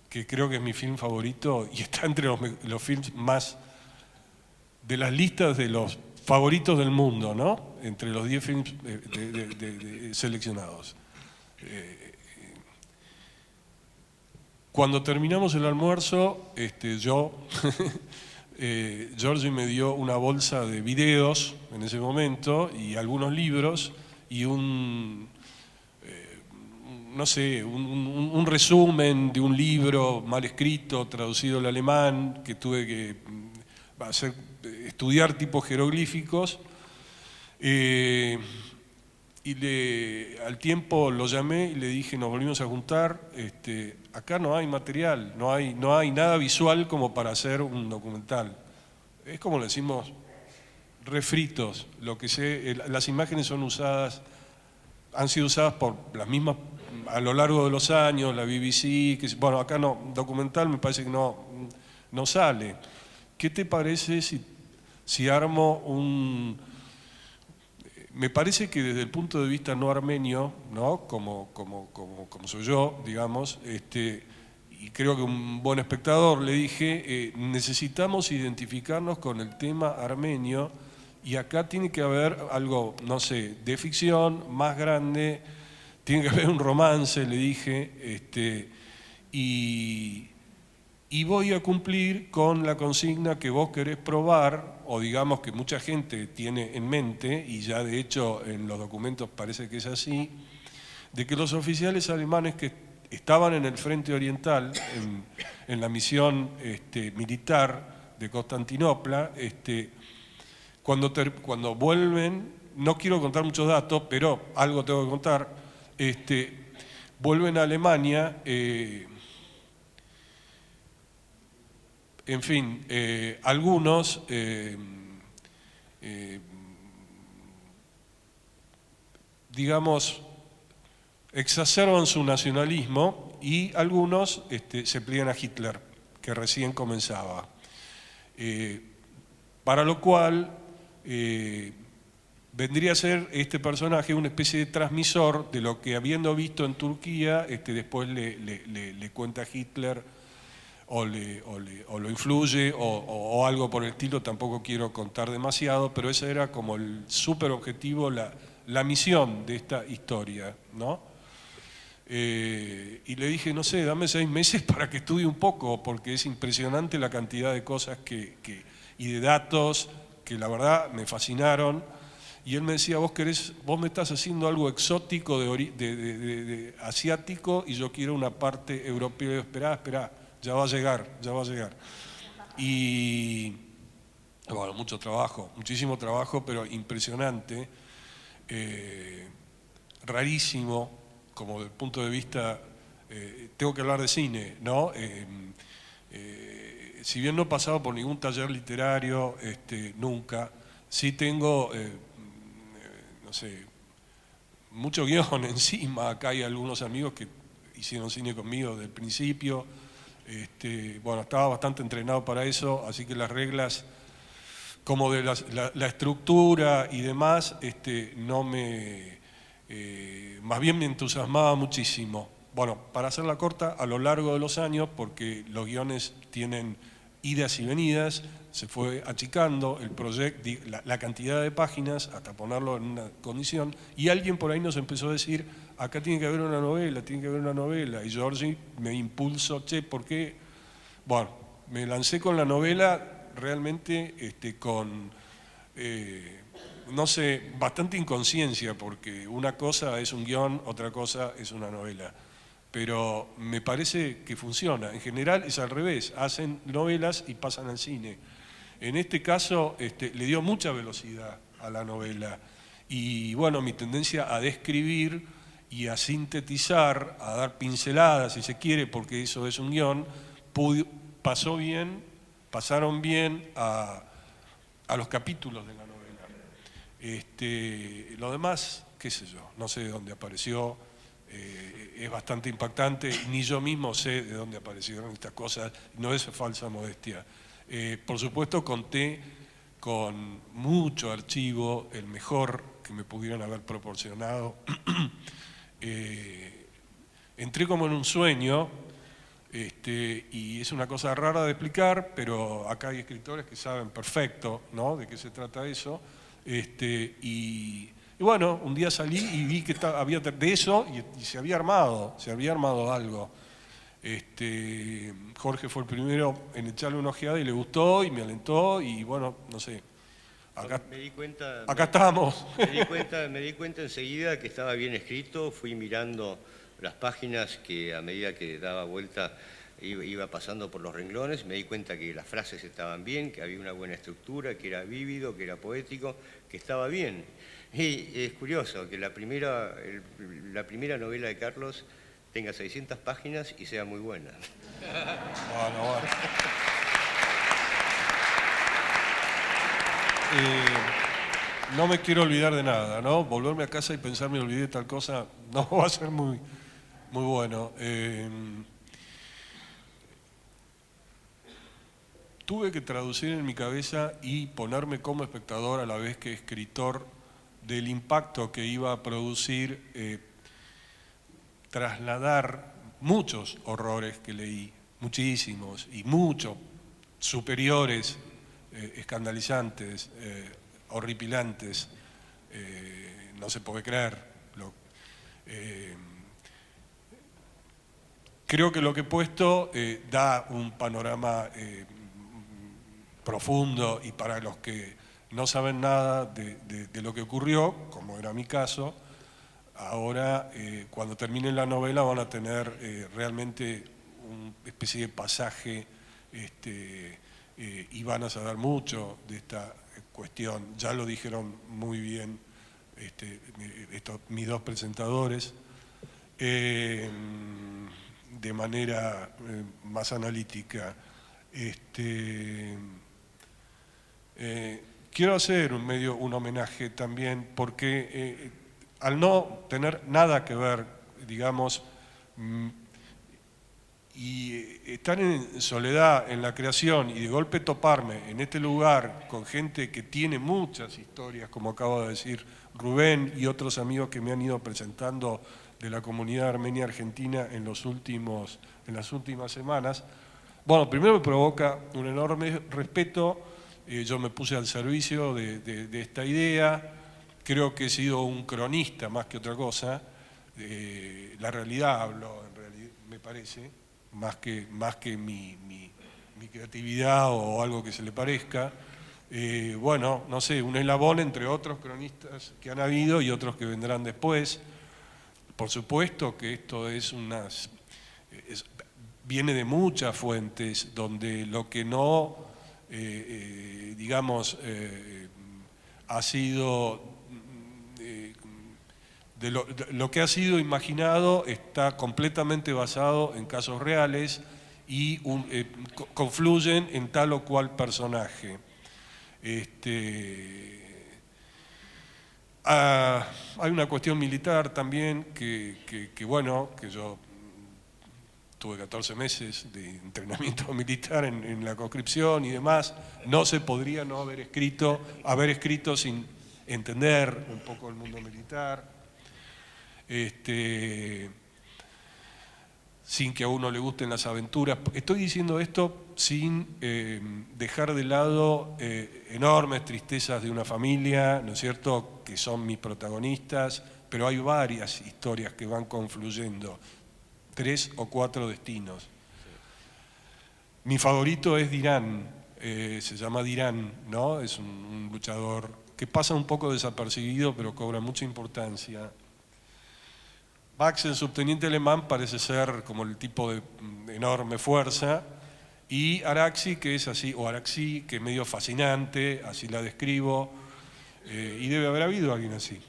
E: que creo que es mi film favorito y está entre los films más de las listas de los favoritos del mundo, ¿no? Entre los 10 films seleccionados. Cuando terminamos el almuerzo, Giorgi me dio una bolsa de videos en ese momento y algunos libros y un resumen de un libro mal escrito, traducido al alemán, que tuve que estudiar tipos jeroglíficos. Al tiempo lo llamé y le dije, nos volvimos a juntar, acá no hay material, no hay nada visual como para hacer un documental. Es como le decimos, refritos, lo que sé, las imágenes son usadas, han sido usadas por las mismas a lo largo de los años, la BBC, bueno, acá no, documental me parece que no sale. ¿Qué te parece si armo un... Me parece que desde el punto de vista no armenio, ¿no? Como soy yo, digamos, y creo que un buen espectador, le dije, necesitamos identificarnos con el tema armenio y acá tiene que haber algo, no sé, de ficción, más grande, tiene que haber un romance, le dije, y voy a cumplir con la consigna que vos querés probar, o digamos que mucha gente tiene en mente, y ya de hecho en los documentos parece que es así, de que los oficiales alemanes que estaban en el frente oriental, en la misión militar de Constantinopla, cuando vuelven, no quiero contar muchos datos, pero algo tengo que contar, vuelven a Alemania, en fin, algunos digamos, exacerban su nacionalismo y algunos se pliegan a Hitler, que recién comenzaba. Para lo cual vendría a ser este personaje una especie de transmisor de lo que, habiendo visto en Turquía, después le cuenta a Hitler o lo influye o algo por el estilo. Tampoco quiero contar demasiado, pero ese era como el súper objetivo, la misión de esta historia, ¿no? Y le dije, no sé, dame 6 meses para que estudie un poco, porque es impresionante la cantidad de cosas y de datos que la verdad me fascinaron. Y él me decía, vos me estás haciendo algo exótico, asiático, y yo quiero una parte europea. Y yo, esperá, ya va a llegar. Y bueno, mucho trabajo, muchísimo trabajo, pero impresionante, rarísimo, como desde el punto de vista, tengo que hablar de cine, ¿no? Si bien no he pasado por ningún taller literario, nunca, sí tengo, no sé, mucho guión encima. Acá hay algunos amigos que hicieron cine conmigo desde el principio. Bueno, estaba bastante entrenado para eso, así que las reglas como de la estructura y demás, más bien me entusiasmaba muchísimo. Bueno, para hacerla corta, a lo largo de los años, porque los guiones tienen idas y venidas, se fue achicando el proyecto, la cantidad de páginas hasta ponerlo en una condición, y alguien por ahí nos empezó a decir, acá tiene que haber una novela, y Giorgi me impulsó, ¿por qué? Bueno, me lancé con la novela realmente no sé, bastante inconsciencia, porque una cosa es un guión, otra cosa es una novela. Pero me parece que funciona. En general es al revés, hacen novelas y pasan al cine. En este caso le dio mucha velocidad a la novela. Y bueno, mi tendencia a describir y a sintetizar, a dar pinceladas, si se quiere, porque eso es un guión, pasaron bien a los capítulos de la novela. Lo demás, qué sé yo, no sé de dónde apareció, es bastante impactante, ni yo mismo sé de dónde aparecieron estas cosas, no es falsa modestia. Por supuesto conté con mucho archivo, el mejor que me pudieran haber proporcionado. Entré como en un sueño, y es una cosa rara de explicar, pero acá hay escritores que saben perfecto, ¿no?, de qué se trata eso. Y bueno, un día salí y vi que había de eso y se había armado algo. Jorge fue el primero en echarle una ojeada y le gustó y me alentó, y bueno, no sé, acá estamos.
D: Me di cuenta enseguida que estaba bien escrito. Fui mirando las páginas que a medida que daba vuelta iba pasando por los renglones, me di cuenta que las frases estaban bien, que había una buena estructura, que era vívido, que era poético, que estaba bien. Y es curioso que la primera novela de Carlos tenga 600 páginas y sea muy buena.
E: Bueno. No me quiero olvidar de nada, ¿no? Volverme a casa y pensar me olvidé de tal cosa no va a ser muy bueno. Tuve que traducir en mi cabeza y ponerme como espectador a la vez que escritor del impacto que iba a producir trasladar muchos horrores que leí, muchísimos y mucho superiores, escandalizantes, horripilantes, no se puede creer. Creo que lo que he puesto da un panorama profundo, y para los que no saben nada de lo que ocurrió, como era mi caso, ahora cuando termine la novela van a tener realmente una especie de pasaje y van a saber mucho de esta cuestión. Ya lo dijeron muy bien mis dos presentadores, de manera más analítica. Quiero hacer un homenaje también, porque al no tener nada que ver, digamos, y estar en soledad en la creación y de golpe toparme en este lugar con gente que tiene muchas historias, como acaba de decir Rubén y otros amigos que me han ido presentando de la comunidad armenia argentina en las últimas semanas, bueno, primero me provoca un enorme respeto. Yo me puse al servicio de esta idea. Creo que he sido un cronista más que otra cosa. La realidad hablo, en realidad, me parece, más que mi creatividad o algo que se le parezca. Bueno, no sé, un eslabón entre otros cronistas que han habido y otros que vendrán después. Por supuesto que esto viene de muchas fuentes, donde lo que no, digamos, ha sido, lo que ha sido imaginado está completamente basado en casos reales y confluyen en tal o cual personaje. Hay una cuestión militar también que yo tuve 14 meses de entrenamiento militar en la conscripción y demás. No se podría no haber escrito sin entender un poco el mundo militar, sin que a uno le gusten las aventuras. Estoy diciendo esto sin dejar de lado enormes tristezas de una familia, ¿no es cierto?, que son mis protagonistas, pero hay varias historias que van confluyendo, 3 o 4 destinos. Mi favorito es Dirán, se llama Dirán, ¿no? Es un luchador que pasa un poco desapercibido, pero cobra mucha importancia. Max, el subteniente alemán, parece ser como el tipo de enorme fuerza, y Araxi, que es así, o Araxi, que es medio fascinante, así la describo, y debe haber habido alguien así.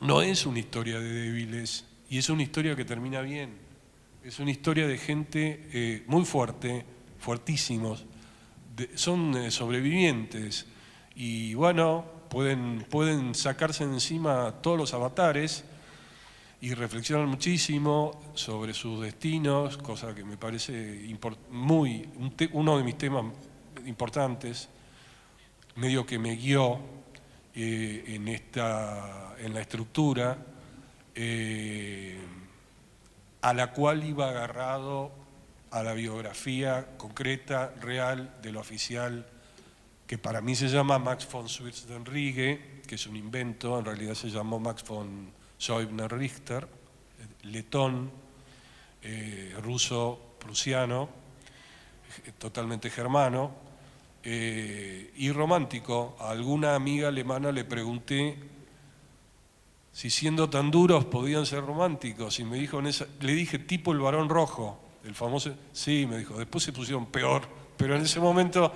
E: No es una historia de débiles, y es una historia que termina bien. Es una historia de gente muy fuerte, fuertísimos, son sobrevivientes, y bueno, pueden sacarse encima todos los avatares, y reflexionan muchísimo sobre sus destinos, cosa que me parece uno de mis temas importantes, medio que me guió en la estructura, a la cual iba agarrado a la biografía concreta, real, del oficial, que para mí se llama Max von Swietz-Denrighe, que es un invento, en realidad se llamó Max von Scheubner-Richter, letón, ruso-prusiano, totalmente germano, y romántico. A alguna amiga alemana le pregunté si siendo tan duros podían ser románticos, y me dijo, le dije, tipo el varón rojo, el famoso, sí, me dijo, después se pusieron peor, pero en ese momento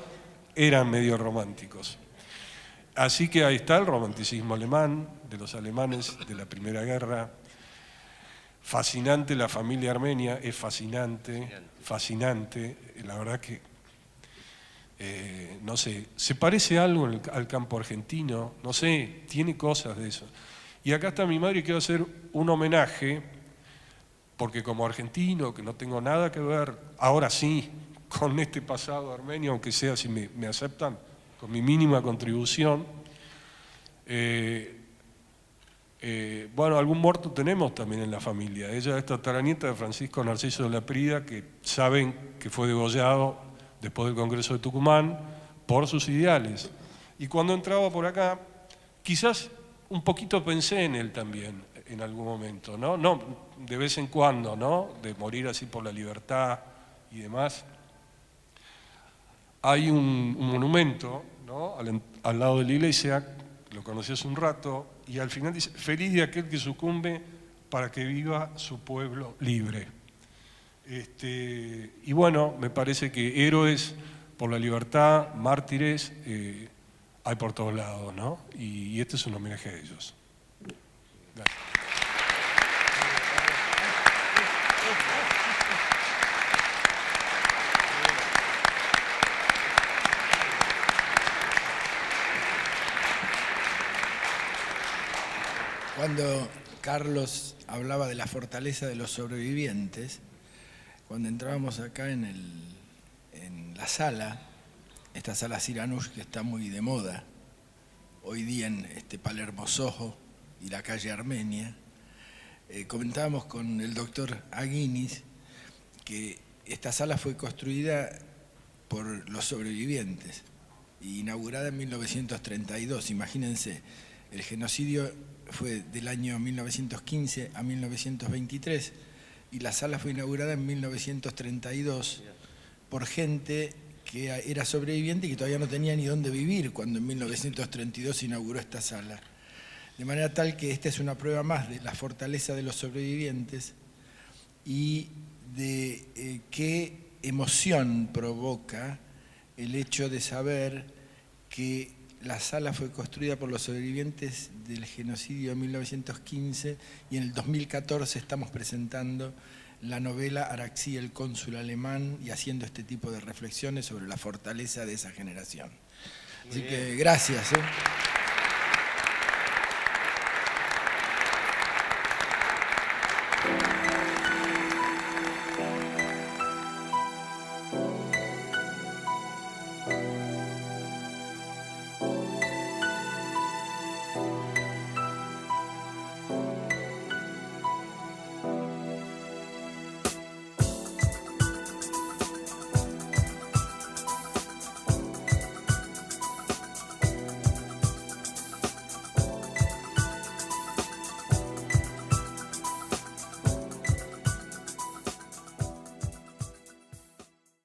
E: eran medio románticos. Así que ahí está el romanticismo alemán, de los alemanes de la Primera Guerra. fascinante la familia armenia, es fascinante, fascinante. La verdad que, no sé, se parece algo al campo argentino, no sé, tiene cosas de eso. Y acá está mi madre y quiero hacer un homenaje, porque como argentino, que no tengo nada que ver, ahora sí, con este pasado armenio, aunque sea si me aceptan, con mi mínima contribución. Bueno, algún muerto tenemos también en la familia. Ella es tataranieta de Francisco Narciso de la Prida, que saben que fue degollado después del Congreso de Tucumán por sus ideales. Y cuando entraba por acá, quizás un poquito pensé en él también, en algún momento, ¿no? No, de vez en cuando, ¿no? De morir así por la libertad y demás. Hay un monumento, ¿no? Al lado de la iglesia, lo conocí hace un rato, y al final dice: feliz de aquel que sucumbe para que viva su pueblo libre. Y bueno, me parece que héroes por la libertad, mártires, hay por todos lados, ¿no? Y este es un homenaje a ellos. Gracias.
B: Cuando Carlos hablaba de la fortaleza de los sobrevivientes, cuando entrábamos acá en la sala, esta sala Siranush que está muy de moda hoy día en Palermo Soho y la calle Armenia, comentábamos con el doctor Aguinis que esta sala fue construida por los sobrevivientes, inaugurada en 1932, imagínense, el genocidio fue del año 1915 a 1923 y la sala fue inaugurada en 1932 por gente que era sobreviviente y que todavía no tenía ni dónde vivir cuando en 1932 se inauguró esta sala. De manera tal que esta es una prueba más de la fortaleza de los sobrevivientes y de qué emoción provoca el hecho de saber que la sala fue construida por los sobrevivientes del genocidio de 1915 y en el 2014 estamos presentando la novela Araxí, el cónsul alemán, y haciendo este tipo de reflexiones sobre la fortaleza de esa generación. Así que gracias.